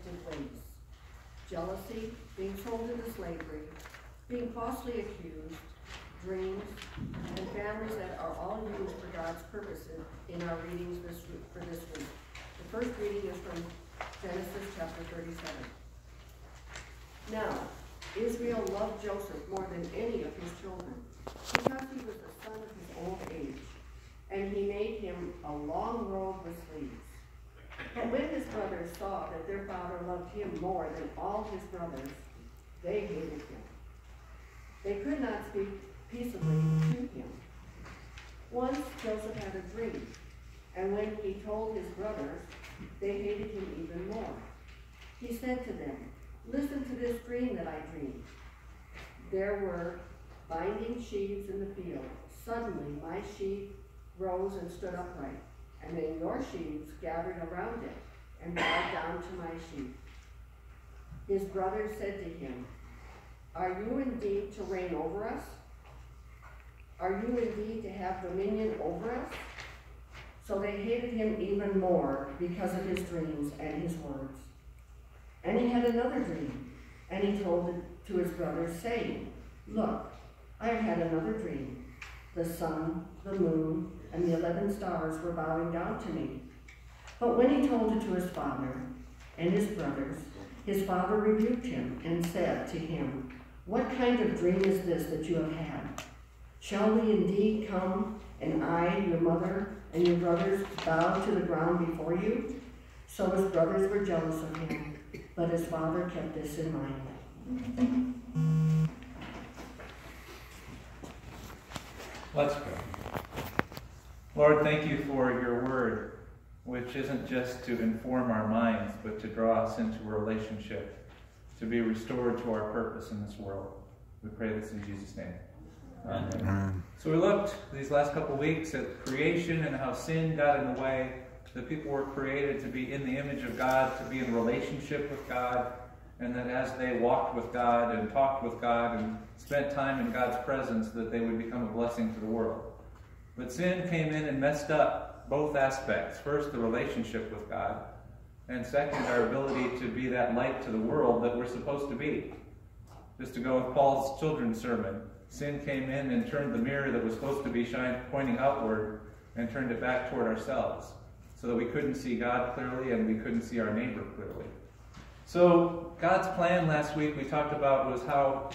twisted ways. Jealousy, being sold into slavery, being falsely accused, dreams, and families that are all used for God's purposes in our readings for this week. The first reading is from Genesis chapter 37. Now, Israel loved Joseph more than any of his children, because he was the son of his old age, and he made him a long robe with sleeves. But when his brothers saw that their father loved him more than all his brothers, they hated him. They could not speak peaceably to him. Once Joseph had a dream, and when he told his brothers, they hated him even more. He said to them, "Listen to this dream that I dreamed. There were binding sheaves in the field. Suddenly my sheep rose and stood upright, and then your sheaves gathered around it and bowed down to my sheep." His brothers said to him, "Are you indeed to reign over us? Are you indeed to have dominion over us?" So they hated him even more because of his dreams and his words. And he had another dream, and he told it to his brothers, saying, "Look, I have had another dream. The sun, the moon, and the 11 stars were bowing down to me." But when he told it to his father and his brothers, his father rebuked him and said to him, "What kind of dream is this that you have had? Shall we indeed come, and I, your mother, and your brothers bow to the ground before you?" So his brothers were jealous of him, but his father kept this in mind. Let's pray. Lord, thank you for your word, which isn't just to inform our minds, but to draw us into a relationship, to be restored to our purpose in this world. We pray this in Jesus' name. Amen. So we looked these last couple weeks at creation and how sin got in the way. The people were created to be in the image of God, to be in relationship with God, and that as they walked with God and talked with God and spent time in God's presence, that they would become a blessing to the world. But sin came in and messed up both aspects. First, the relationship with God, and second, our ability to be that light to the world that we're supposed to be. Just to go with Paul's children's sermon, sin came in and turned the mirror that was supposed to be pointing outward and turned it back toward ourselves, so that we couldn't see God clearly and we couldn't see our neighbor clearly. So God's plan last week we talked about was how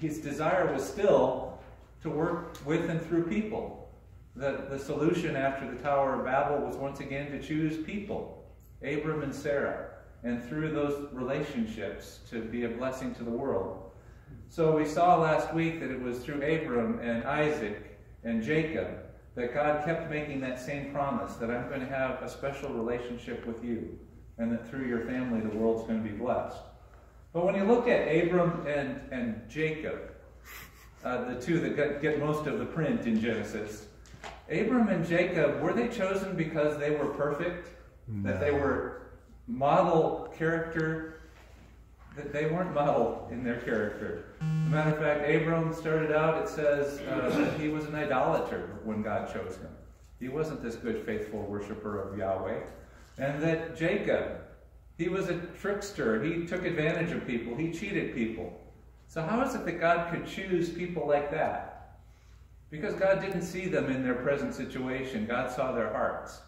his desire was still to work with and through people. The solution after the Tower of Babel was once again to choose people, Abram and Sarah, and through those relationships to be a blessing to the world. So we saw last week that it was through Abram and Isaac and Jacob that God kept making that same promise, that I'm going to have a special relationship with you, and that through your family the world's going to be blessed. But when you look at Abram and Jacob, the two that get most of the print in Genesis, Abram and Jacob, were they chosen because they were perfect? No. That they were model character? That they weren't model in their character. As a matter of fact, Abram started out, it says, that he was an idolater when God chose him. He wasn't this good, faithful worshiper of Yahweh. And that Jacob, he was a trickster. He took advantage of people. He cheated people. So how is it that God could choose people like that? Because God didn't see them in their present situation. God saw their hearts.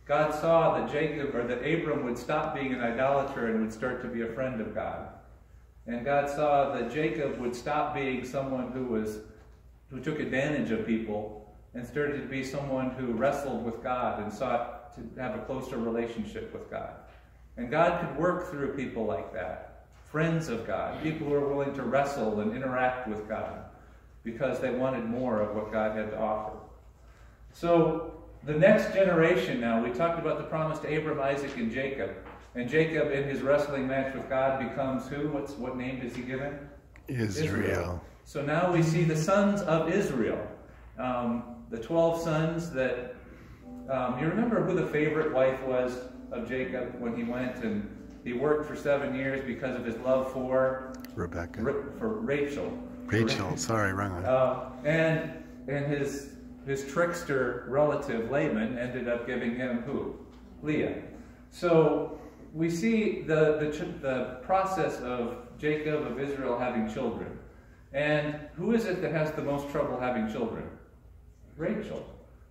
God saw that Abram would stop being an idolater and would start to be a friend of God. And God saw that Jacob would stop being someone who took advantage of people and started to be someone who wrestled with God and sought to have a closer relationship with God. And God could work through people like that, friends of God, people who are willing to wrestle and interact with God because they wanted more of what God had to offer. So the next generation now, we talked about the promise to Abram, Isaac, and Jacob. And Jacob, in his wrestling match with God, becomes who? What name is he given? Israel. So now we see the sons of Israel. The 12 sons that... you remember who the favorite wife was of Jacob when he went and he worked for 7 years because of his love for... Rebecca. For Rachel. Rachel, sorry, wrong one. And his trickster relative, Laban, ended up giving him who? Leah. So we see the process of Jacob, of Israel, having children. And who is it that has the most trouble having children? Rachel.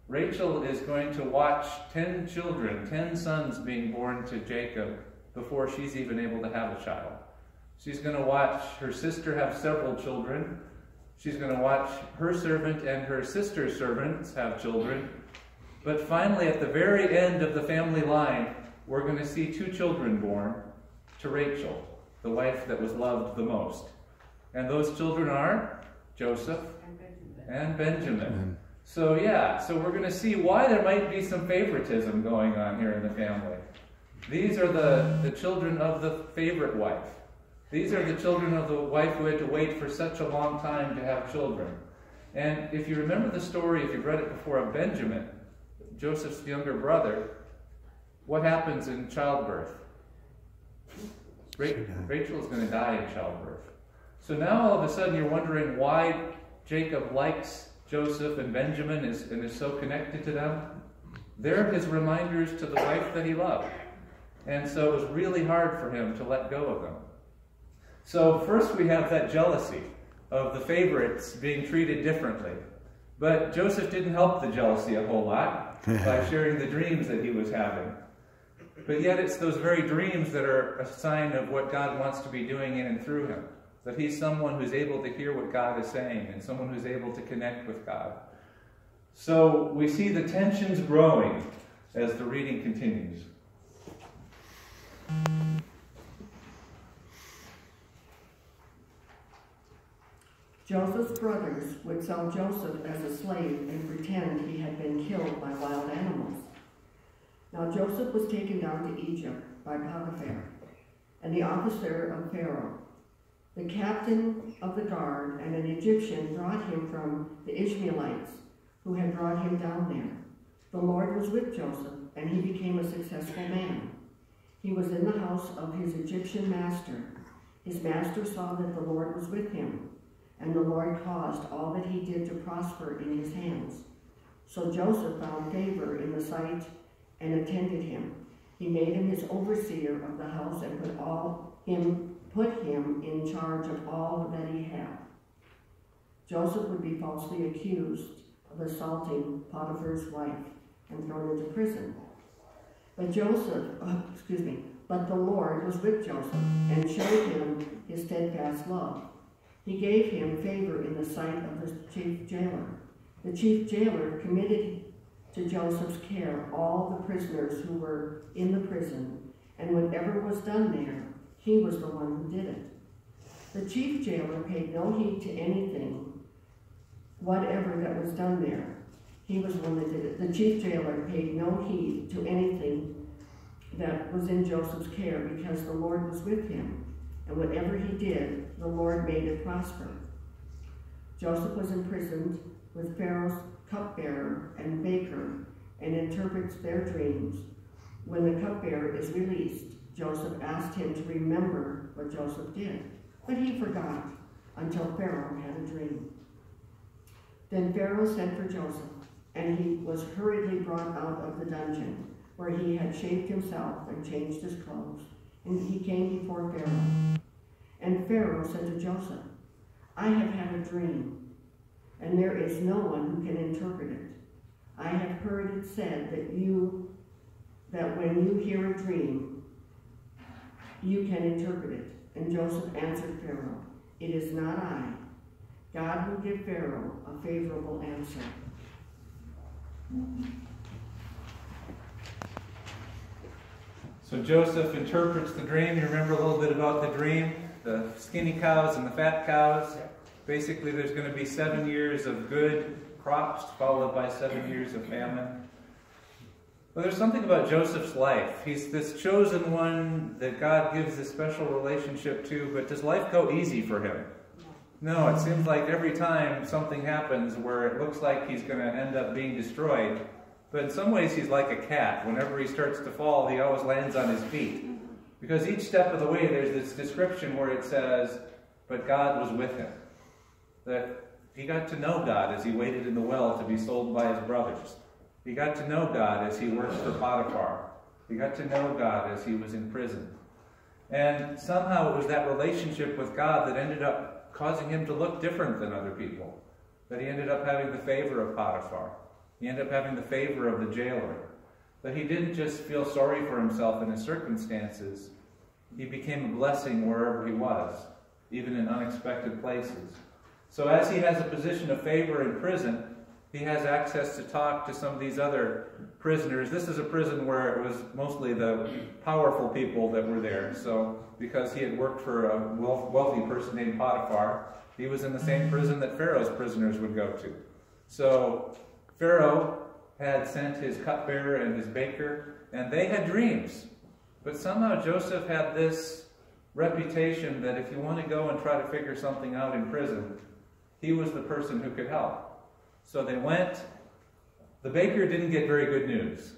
Rachel is going to watch 10 children, 10 sons being born to Jacob before she's even able to have a child. She's going to watch her sister have several children. She's going to watch her servant and her sister's servants have children. But finally, at the very end of the family line, we're going to see 2 children born to Rachel, the wife that was loved the most. And those children are Joseph and Benjamin. So so we're going to see why there might be some favoritism going on here in the family. These are the children of the favorite wife. These are the children of the wife who had to wait for such a long time to have children. And if you remember the story, if you've read it before, of Benjamin, Joseph's younger brother, what happens in childbirth? Rachel is going to die in childbirth. So now all of a sudden you're wondering why Jacob likes Joseph and Benjamin and is so connected to them. They're his reminders to the wife that he loved. And so it was really hard for him to let go of them. So first we have that jealousy of the favorites being treated differently. But Joseph didn't help the jealousy a whole lot by sharing the dreams that he was having. But yet it's those very dreams that are a sign of what God wants to be doing in and through him. That he's someone who's able to hear what God is saying and someone who's able to connect with God. So we see the tensions growing as the reading continues. Joseph's brothers would sell Joseph as a slave and pretend he had been killed by wild animals. Now Joseph was taken down to Egypt by Potiphar, and the officer of Pharaoh. The captain of the guard and an Egyptian brought him from the Ishmaelites, who had brought him down there. The Lord was with Joseph, and he became a successful man. He was in the house of his Egyptian master. His master saw that the Lord was with him, and the Lord caused all that he did to prosper in his hands. So Joseph found favor in the sight and attended him. He made him his overseer of the house and put him in charge of all that he had. Joseph would be falsely accused of assaulting Potiphar's wife and thrown into prison. But the Lord was with Joseph and showed him his steadfast love. He gave him favor in the sight of the chief jailer. The chief jailer committed to Joseph's care all the prisoners who were in the prison, and whatever was done there, he was the one who did it. The chief jailer paid no heed to anything, whatever that was done there. He was the one that did it. The chief jailer paid no heed to anything that was in Joseph's care because the Lord was with him, and whatever he did, the Lord made it prosper. Joseph was imprisoned with Pharaoh's cupbearer and baker and interprets their dreams. When the cupbearer is released, Joseph asked him to remember what Joseph did, but he forgot until Pharaoh had a dream. Then Pharaoh sent for Joseph, and he was hurriedly brought out of the dungeon, where he had shaved himself and changed his clothes, and he came before Pharaoh. And Pharaoh said to Joseph, I have had a dream, and there is no one who can interpret it. I have heard it said that when you hear a dream, you can interpret it. And Joseph answered Pharaoh, it is not I. God will give Pharaoh a favorable answer. So Joseph interprets the dream. You remember a little bit about the dream? The skinny cows and the fat cows. Basically, there's going to be 7 years of good crops, followed by 7 years of famine. But there's something about Joseph's life. He's this chosen one that God gives a special relationship to, but does life go easy for him? No, it seems like every time something happens where it looks like he's going to end up being destroyed, but in some ways he's like a cat. Whenever he starts to fall, he always lands on his feet. Because each step of the way there's this description where it says, but God was with him. That he got to know God as he waited in the well to be sold by his brothers. He got to know God as he worked for Potiphar. He got to know God as he was in prison. And somehow it was that relationship with God that ended up causing him to look different than other people. That he ended up having the favor of Potiphar. He ended up having the favor of the jailer. That he didn't just feel sorry for himself and his circumstances. He became a blessing wherever he was, even in unexpected places. So as he has a position of favor in prison, he has access to talk to some of these other prisoners. This is a prison where it was mostly the powerful people that were there. So because he had worked for a wealthy person named Potiphar, he was in the same prison that Pharaoh's prisoners would go to. So Pharaoh had sent his cupbearer and his baker, and they had dreams. But somehow Joseph had this reputation that if you want to go and try to figure something out in prison, he was the person who could help. So they went. The baker didn't get very good news.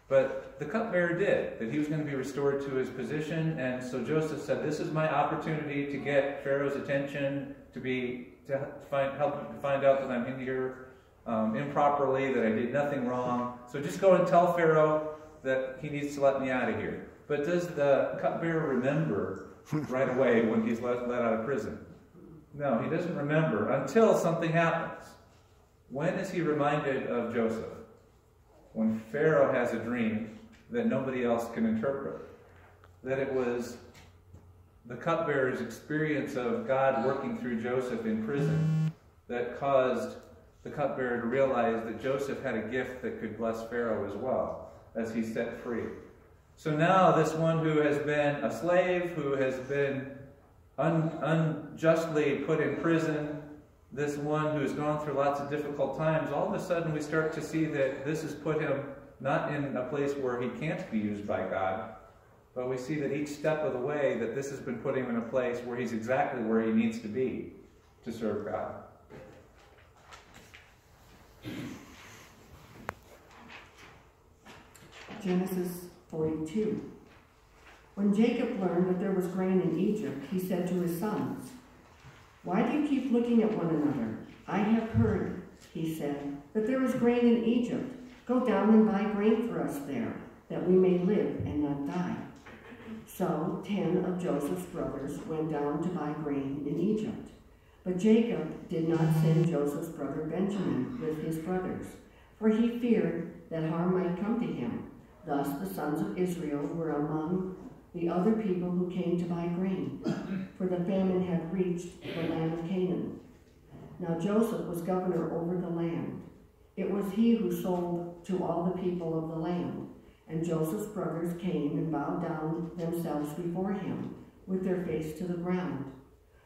But the cupbearer did, that he was going to be restored to his position. And so Joseph said, this is my opportunity to get Pharaoh's attention, help him to find out that I'm in here improperly, that I did nothing wrong. So just go and tell Pharaoh that he needs to let me out of here. But does the cupbearer remember right away when he's let out of prison? No, he doesn't remember until something happens. When is he reminded of Joseph? When Pharaoh has a dream that nobody else can interpret. That it was the cupbearer's experience of God working through Joseph in prison that caused the cupbearer to realize that Joseph had a gift that could bless Pharaoh as well, as he's set free. So now this one who has been a slave, who has been unjustly put in prison, this one who's gone through lots of difficult times, all of a sudden we start to see that this has put him not in a place where he can't be used by God, but we see that each step of the way that this has been putting him in a place where he's exactly where he needs to be to serve God. Genesis 42. When Jacob learned that there was grain in Egypt, he said to his sons, "Why do you keep looking at one another? I have heard," he said, "that there is grain in Egypt. Go down and buy grain for us there, that we may live and not die." So 10 of Joseph's brothers went down to buy grain in Egypt. But Jacob did not send Joseph's brother Benjamin with his brothers, for he feared that harm might come to him. Thus the sons of Israel were among the other people who came to buy grain, for the famine had reached the land of Canaan. Now Joseph was governor over the land. It was he who sold to all the people of the land. And Joseph's brothers came and bowed down themselves before him, with their face to the ground.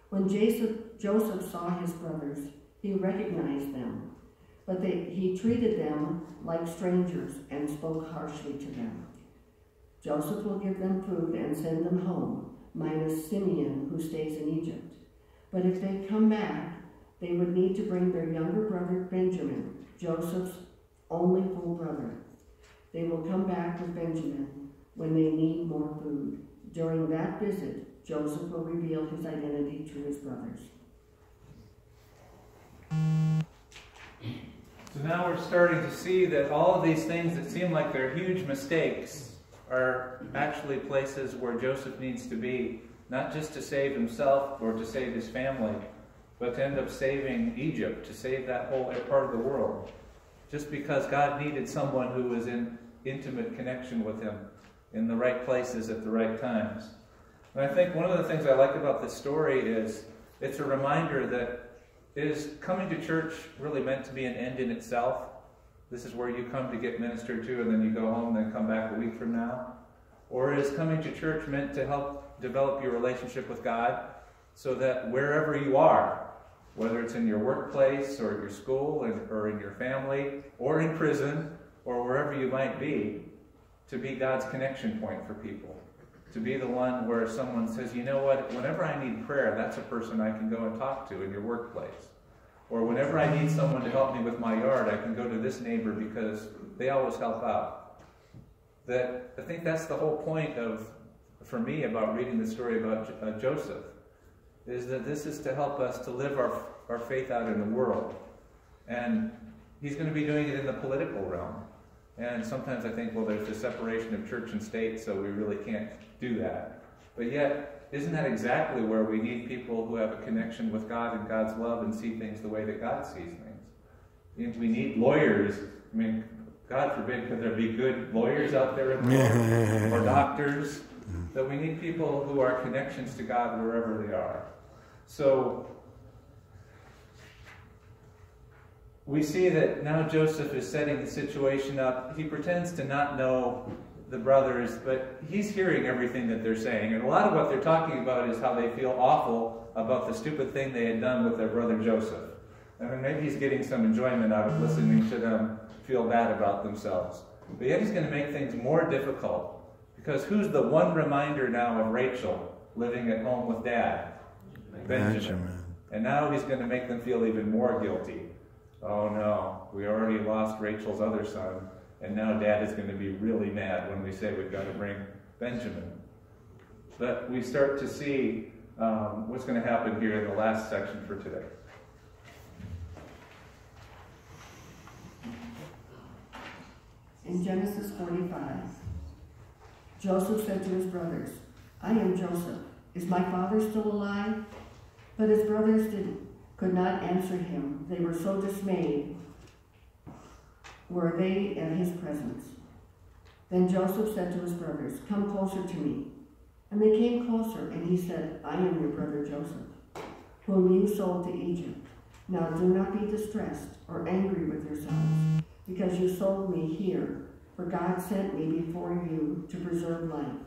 When Joseph saw his brothers, he recognized them, but he treated them like strangers and spoke harshly to them. Joseph will give them food and send them home, minus Simeon, who stays in Egypt. But if they come back, they would need to bring their younger brother Benjamin, Joseph's only full brother. They will come back with Benjamin when they need more food. During that visit, Joseph will reveal his identity to his brothers. So now we're starting to see that all of these things that seem like they're huge mistakes are actually places where Joseph needs to be, not just to save himself or to save his family, but to end up saving Egypt, to save that whole part of the world. Just because God needed someone who was in intimate connection with him in the right places at the right times. And I think one of the things I like about this story is it's a reminder that is coming to church really meant to be an end in itself? This is where you come to get ministered to and then you go home and then come back a week from now? Or is coming to church meant to help develop your relationship with God so that wherever you are, whether it's in your workplace or at your school or in your family or in prison or wherever you might be, to be God's connection point for people. To be the one where someone says, you know what, whenever I need prayer, that's a person I can go and talk to in your workplace. Or whenever I need someone to help me with my yard, I can go to this neighbor because they always help out. That I think that's the whole point for me about reading the story about Joseph, is that this is to help us to live our faith out in the world. And he's going to be doing it in the political realm. And sometimes I think, well, there's the separation of church and state, so we really can't do that. But yet, isn't that exactly where we need people who have a connection with God and God's love and see things the way that God sees things? We need lawyers. I mean, God forbid, could there be good lawyers out there in the world, or doctors? That we need people who are connections to God wherever they are. So, we see that now Joseph is setting the situation up. He pretends to not know the brothers, but he's hearing everything that they're saying. And a lot of what they're talking about is how they feel awful about the stupid thing they had done with their brother Joseph. I mean, maybe he's getting some enjoyment out of listening to them feel bad about themselves. But yet he's going to make things more difficult. Because who's the one reminder now of Rachel living at home with Dad? Benjamin. And now he's going to make them feel even more guilty. Oh no, we already lost Rachel's other son, and now Dad is going to be really mad when we say we've got to bring Benjamin. But we start to see what's going to happen here in the last section for today. In Genesis 45, Joseph said to his brothers, "I am Joseph. Is my father still alive?" But his brothers could not answer him. They were so dismayed were they at his presence. Then Joseph said to his brothers, "Come closer to me." And they came closer, and he said, "I am your brother Joseph, whom you sold to Egypt. Now do not be distressed or angry with yourselves, because you sold me here, for God sent me before you to preserve life.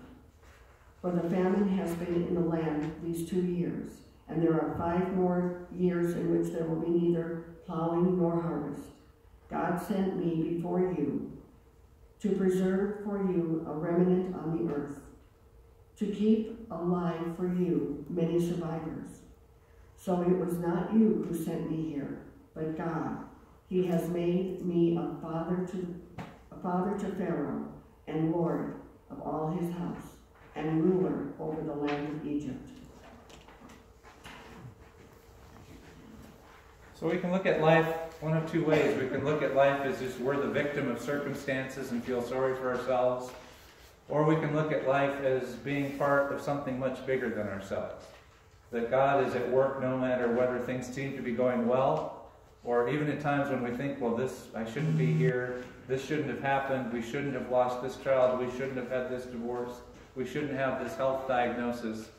For the famine has been in the land these 2 years, and there are 5 more years in which there will be neither plowing nor harvest. God sent me before you to preserve for you a remnant on the earth, to keep alive for you many survivors. So it was not you who sent me here, but God. He has made me a father to Pharaoh, and Lord of all his house, and ruler over the land of Egypt." So we can look at life one of 2 ways. We can look at life as just we're the victim of circumstances and feel sorry for ourselves. Or we can look at life as being part of something much bigger than ourselves. That God is at work no matter whether things seem to be going well, or even at times when we think, well, I shouldn't be here, this shouldn't have happened, we shouldn't have lost this child, we shouldn't have had this divorce, we shouldn't have this health diagnosis.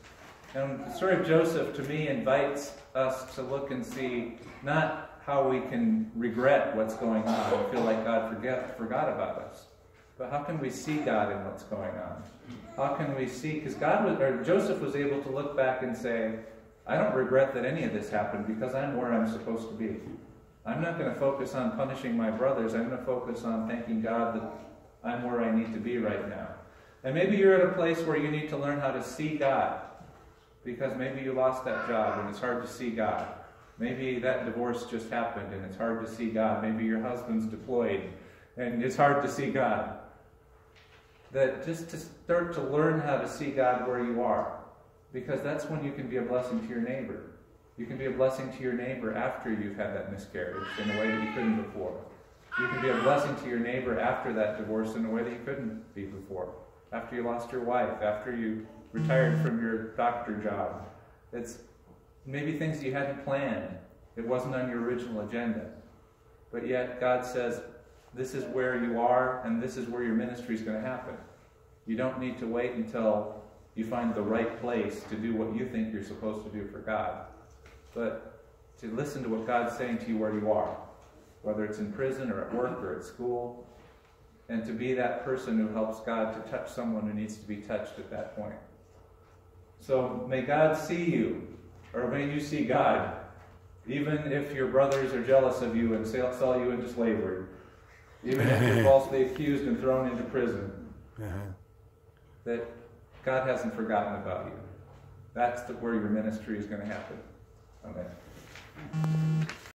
And the story of Joseph, to me, invites us to look and see not how we can regret what's going on and feel like God forgot about us, but how can we see God in what's going on? How can we see, because Joseph was able to look back and say, I don't regret that any of this happened because I'm where I'm supposed to be. I'm not going to focus on punishing my brothers. I'm going to focus on thanking God that I'm where I need to be right now. And maybe you're at a place where you need to learn how to see God, because maybe you lost that job and it's hard to see God. Maybe that divorce just happened and it's hard to see God. Maybe your husband's deployed and it's hard to see God. That just to start to learn how to see God where you are, because that's when you can be a blessing to your neighbor. You can be a blessing to your neighbor after you've had that miscarriage in a way that you couldn't before. You can be a blessing to your neighbor after that divorce in a way that you couldn't be before. After you lost your wife, after you retired from your doctor job. It's maybe things you hadn't planned. It wasn't on your original agenda. But yet God says, this is where you are and this is where your ministry is going to happen. You don't need to wait until you find the right place to do what you think you're supposed to do for God. But to listen to what God's saying to you where you are, whether it's in prison or at work or at school, and to be that person who helps God to touch someone who needs to be touched at that point. So may God see you, or may you see God, even if your brothers are jealous of you and sell you into slavery, even if you're falsely accused and thrown into prison, that God hasn't forgotten about you. That's where your ministry is going to happen. Amen.